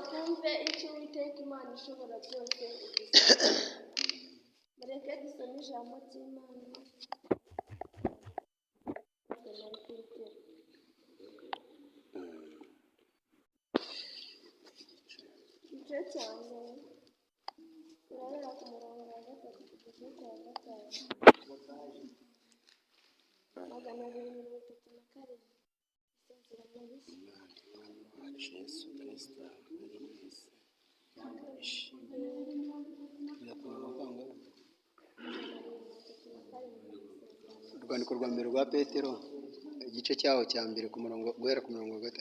twumve icyo Uwiteka Imana ishobora byose mureke dusome ijambo ry'Imana. Igice cya mbere turabera ku murongo wa 3 kugeza ku wa 5. 237 isezerano rishya. Yesu Kristo urwandiko rwa mbere rwa Petero igice cyaho cya mbere ku murongo guhera ku murongo wa 3.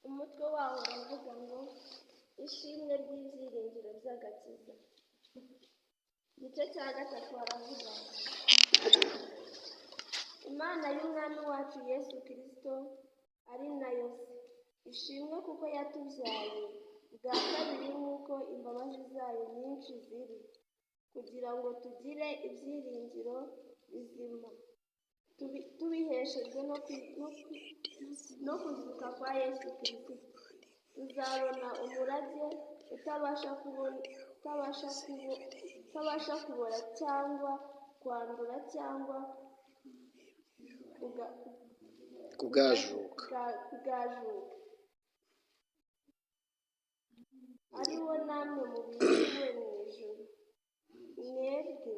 Umutwe wawo uravuga ngo ishimwe ry'ibyiringiro by'agakiza. Igice cya 3 haravuga ngo Imana y'Umwami wacu Yesu Kristo ari nayo se ishimwe kuko yatubyaye bwa kabiri nk'uko imbabazi zayo nyinshi ziri, kugira ngo tugire ibyiringiro bizima tubiheshejwe no kuzuka kwa Yesu Kristo. Tuzabona umurage utabasha kubora cyangwa kwandura cyangwa kugajuka, ari wo namwe mubiriwe mu ijuru. Mwebwe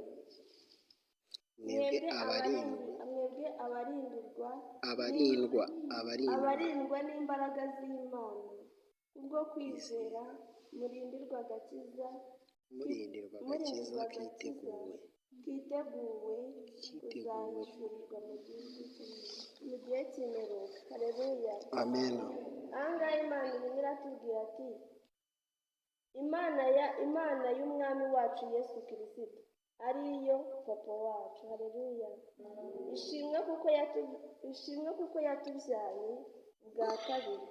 abarindwa n'imbaraga z'Imana kubwo kwizera, murindirwa agakiza kiteguwe kuzahishurirwa mu gihe cy'imperuka. Haleluya, amen. ahangaha Imana irimo iratubwira ati Imana y'Umwami wacu Yesu Kristo ariyo papa wacu. Haleluya, ishimwe kuko yatubyaye bwa kabiri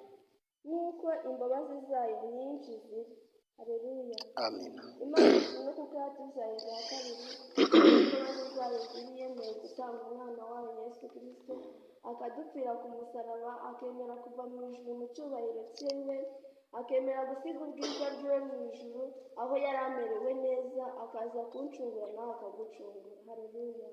nk'uko imbabazi zayo nyinshi ziri. Haleluya, amen. Imana ishimwe kuko yatubyaye bwa kabiri imbabazi zayo yemeye gutanga umwana wayo Yesu Kristo akadupfira ku musaraba, akemera kuva mu ijuru mu cyubahiro cyiwe, akemera gusiga ubwiza bwiwe mu ijuru aho yari amerewe neza, akaza kuncungura nawe akagucungura. Haleluya,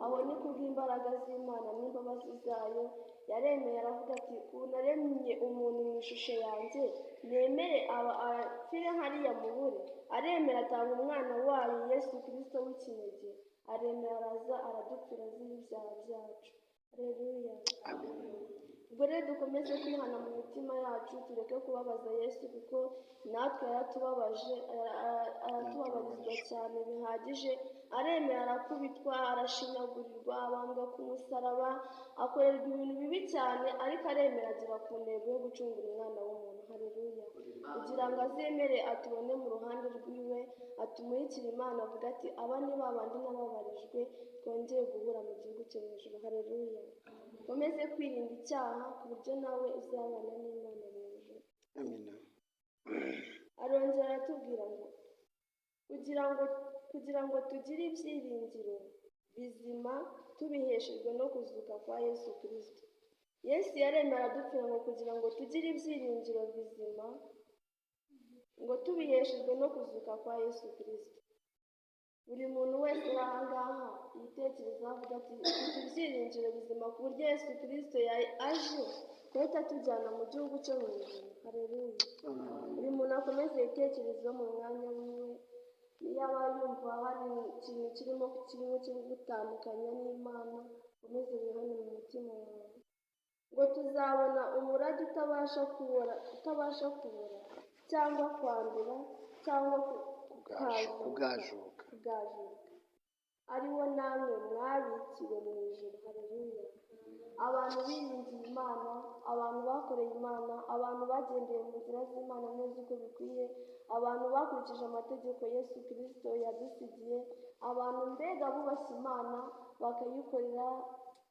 aho ni kubw'imbaraga z'Imana n'imbabazi zayo. Yaremeye aravuga ati ubu naremye umuntu mu ishusho yanjye, nemere apfire hariya mubure. Aremera atanga umwana wayo Yesu Kristo w'ikinege, aremera araza aradupfira azira ibyaha byacu. Haleluya, ubwo rero dukomeze kwihana mu mitima yacu, tureke kubabaza Yesu kuko natwe yaratubabaje, aratubabarizwa cyane bihagije. Aremera arakubitwa, arashinyagurirwa, abambwa ku musaraba, akorerwa ibintu bibi cyane, ariko aremera agera ku ntego yo gucungura umwana w'umuntu. Haleluya, kugira ngo azemere atubone mu ruhande rwiwe, atumurikire Imana, avuga ati aba ni ba bandi nababarijwe, twongeye guhura mu gihugu cyo mu ijuru. Haleluya, ukomeze kwirinda icyaha ku buryo nawe uzabana n'Imana mu ijuru. Amen. Arongera aratubwira ngo kugira ngo tugire ibyiringiro bizima tubiheshejwe no kuzuka kwa Yesu Kristo. Yesu yaremera adupfira ngo kugira ngo tugire ibyiringiro bizima ngo tubiheshejwe no kuzuka kwa Yesu Kristo. Buri muntu wese uri aha ngaha yitekereza avuga ati mfite ibyiringiro bizima ku buryo Yesu Kristo aje guhita atujyana mu gihugu cyo mu ijuru. Haleluya, buri muntu akomeze yitekerezo mu mwanya wiwe, yaba yumva hari ikintu kirimo gutandukanya n'Imana, ukomeze wihane mu mutima wawe. Ngo tuzabona umurage utabasha kubora cyangwa kwandura cyangwa kugajuka, ari wo namwe mwabikiwe mu ijuru. Haleluya, abantu biringiye Imana, abantu bakoreye Imana, abantu bagendeye mu nzira z'Imana neza uko bikwiye, abantu bakurikije amategeko Yesu Kristo yadusigiye, abantu mbega bubashye Imana bakayikorera,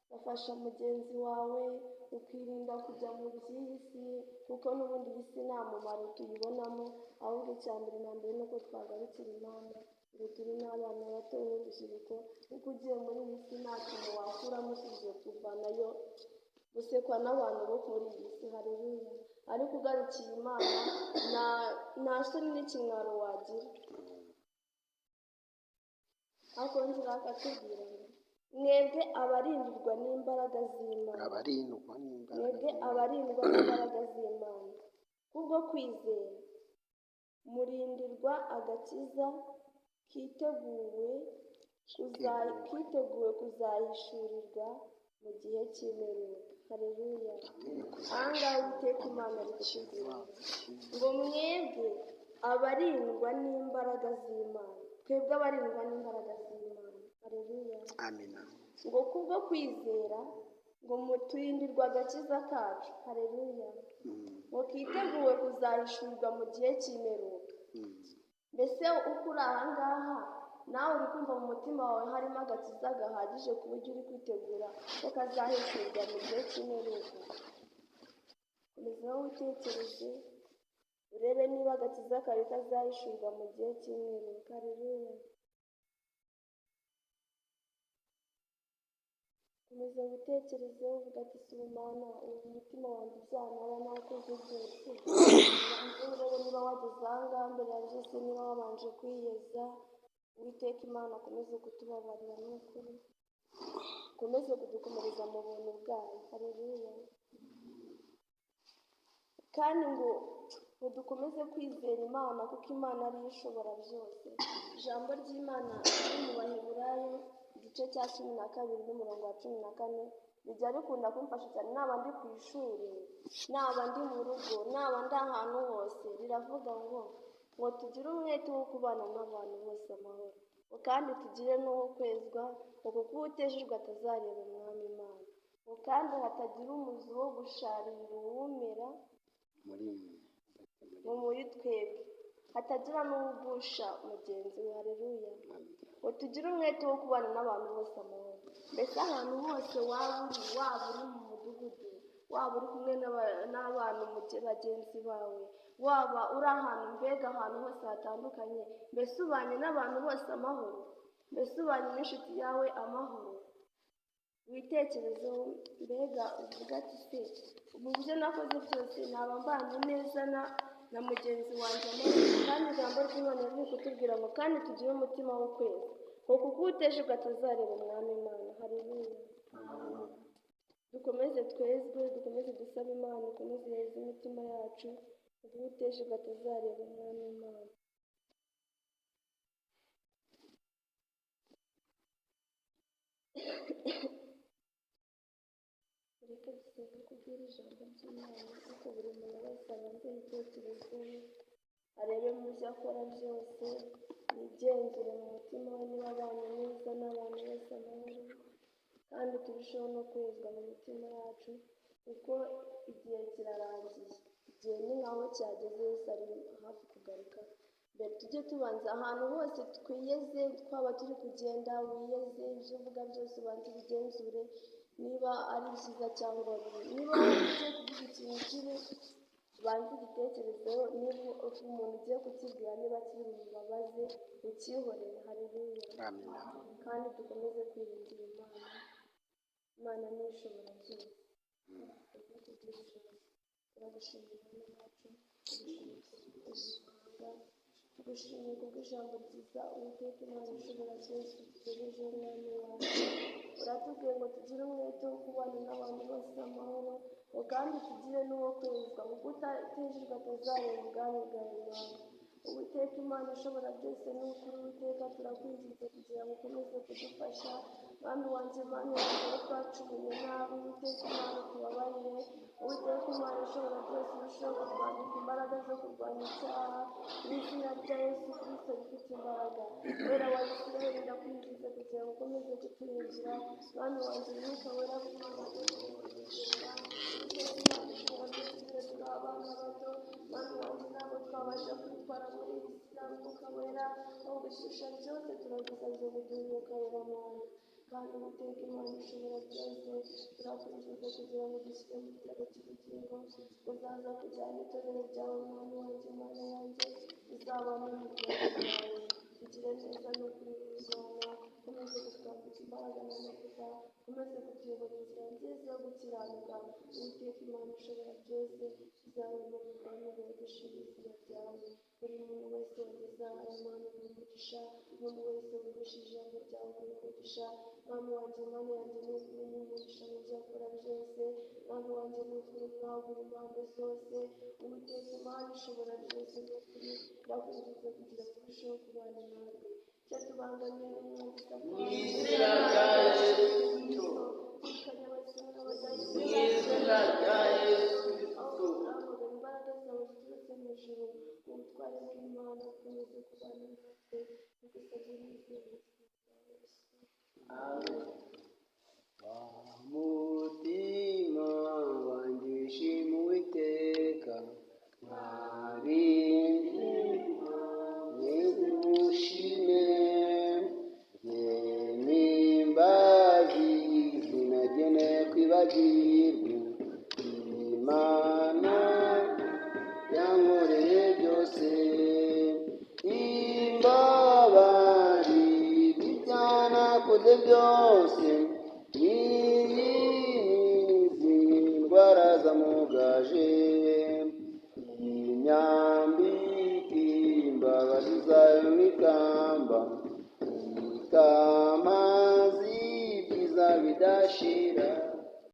bafasha mugenzi wawe, ukirinda kujya mu by'iyi si kuko n'ubundi iyi si nta mumaro tuyibonamo, ahubwo icya mbere na mbere ni uko twagarukira Imana ngo turi n'abana bato b'urubyiruko, kuko ugiye muri iyi si nta kintu wakuramo usibye kuvanayo gusekwa n'abantu bo muri iyi si. Haleluya! ariko ugarukiye Imana nta soni n'ikimwaro wagira. ariko nzira akatubwira ngo mwebwe abarindirwa n'imbaraga z'Imana, mwebwe abarindwa n'imbaraga z'Imana kubwo kwizera murindirwa agakiza kiteguwe kuzahishurirwa mu gihe cy'imperuka. Haleluya! ahangaha Uwiteka Imana ari kutubwira ngo mwebwe abarindwa n'imbaraga z'Imana, twebwe abarindwa n'imbaraga z'Imana. Haleluya! Amina. ngo kubwo kwizera ngo turindirwa agakiza kacu. Haleluya! ngo kiteguwe kuzahishurirwa mu gihe cy'imperuka. mbese uko uri aha ngaha nawe uri kumva mu mutima wawe harimo agakiza gahagije ku buryo uri kwitegura ko kazahishurirwa mu gihe cy'imperuka. komezaho witekereze urebe niba agakiza kawe kazahishurwa mu gihe cy'imperuka. Haleluya! komeza witekerezeho uvuga ati si Mana, ubu umutima wanjye ibyanara nakoze byose, urebe niba wageze aha ngaha mbere ya byose, niba wabanje kwiyeza. Uwiteka Imana akomeze kutubabarira n'ukuri, akomeze kudukomereza mu buntu bwayo. Haleluya! kandi ngo dukomeze kwizera Imana kuko Imana ariyo ishobora byose. Ijambo ry'Imana riri mu Baheburayo igice cya 12 n'umurongo wa 14 bijya bikunda kumfasha cyane, naba ndi ku ishuri, naba ndi mu rugo, naba ndi ahantu hose. Riravuga ngo tugire umwete wo kubana n'abantu bose amahoro, kandi tugire n'uwo kwezwa, kuko utejejwe atazareba Umwami Imana, kandi hatagira umuzi wo gusharira uwumera muri twebwe, hatagira n'uwugusha mugenzi we. Haleluya! ngo tugire umwete wo kubana n'abantu bose amahoro. mbese ahantu hose waba uri mu mudugudu, waba uri kumwe n'abantu bagenzi bawe, waba uri ahantu, mbega ahantu hose hatandukanye, mbese ubanye n'abantu bose amahoro, mbese ubanye n'inshuti yawe amahoro. witekerezeho mbega uvuga ati se mu byo nakoze byose naba mbanye neza na mugenzi wanjye amahoro. kandi ijambo ry'Imana riri kutubwira ngo kandi tugire umutima wo kweza, ngo kuko utejejwe atazareba Umwami Imana. Haleluya! dukomeze twezwe, dukomeze dusabe Imana ikomeze yeze imitima yacu, kuko utejejwe atazareba Umwami Imana. reka dusenge kubwira ijambo ry'Imana, kuko buri muntu wese abanze yitekerezeho, arebe mu byo akora byose, yigenzure mu mutima we niba abanye neza n'abantu bose amahoro, kandi turusheho no kwezwa mu mitima yacu, kuko igihe kirarangiye, igihe ni nkaho cyageze, Yesu ari hafi kugaruka. mbere tujye tubanza ahantu hose twiyeze, twaba turi kugenda wiyeze, ibyo uvuga byose ubanza ubigenzure niba ari byiza cyangwa bibi. niba ugiye kuvuga ikintu kibi, banza igitekerezeho, niba umuntu ugiye kukibwira niba kiri bumubabaze, ukihorere. Haleluya! kandi dukomeze kwiringira Imana niyo ishobora byose. turagushimira Imana yacu, tugushimiye kubw'ijambo ryiza Uwiteka Imana ishobora byose tugejejeho. Umwami wacu uratubwiye ngo tugire umwete wo kubana n'abantu bose amahoro, kandi tugire n'uwo kwezwa, kuko utejejwe atazareba ubwami bwawe Imana. Uwiteka Imana ishobora byose ni ukuri. Uwiteka turakwinginze kugira ngo ukomeze kudufasha. Mwami wanjye, Mana yanjye, aho twacumuye nabi, Uwiteka Imana tubabarire. Uwiteka Imana ishobora byose urusheho kutwambika imbaraga zo kurwanya icyaha, mu izina rya Yesu Kristo rifite imbaraga. Wera wa Isirayeli, ndakwinginze kugira ngo ukomeze kuturingira. Mwami wanjye, Umwuka wera w'Imana turi abana bato. Mwami wanjye, ntabwo twabasha kwitwara muri iyi si nta Mwuka wera wo gushyushya byose, turagusabye ngo duhe Umwuka wera Mana. kandi Uwiteka Imana ishobora byose turakurikiza kugira ngo dushyire mu gitabo cy'ubugingo uzaza kujyana itorero ryawe mwami wanjye Mana yanjye uzabane mu byawe bwawe tugire neza no kwihangana ukomeze kutwambika imbaraga n'amavuta ukomeze kutuyobora inzira nziza yo gukiranuka Uwiteka Imana ishobora byose tuzabone mu bwami dushima izina ryawe buri muntu wese wageze aha Imana umugisha umuntu wese wumvise ijambo ryawe umugisha mwami wanjye Mana yanjye n'ukuri n'umugisha mu byo akora byose mwami wanjye n'ukuri mwagura impande zose Uwiteka Imana ishobora byose n'ukuri ndakwinjiza kugira ngo urusheho kubana natwe icyo tubangamiye n'umwanzi Satani tukajya abasore n'abadayimoni aho turamagana imbaraga zawe ziturutse mu ijuru ubutware bw'Imana bukomeze kubana natwe bigusabye n'izindi umutima wanjye wishima Uwiteka ntarindira nigushime n'imbazi zinagenewe kwibagirwa Imana yankoreye byose imbabari ibyanakoze byose n'izi ndwara zamugaje inyambika imbabazi zayo n'ikamba ikamazi ibyiza bidashira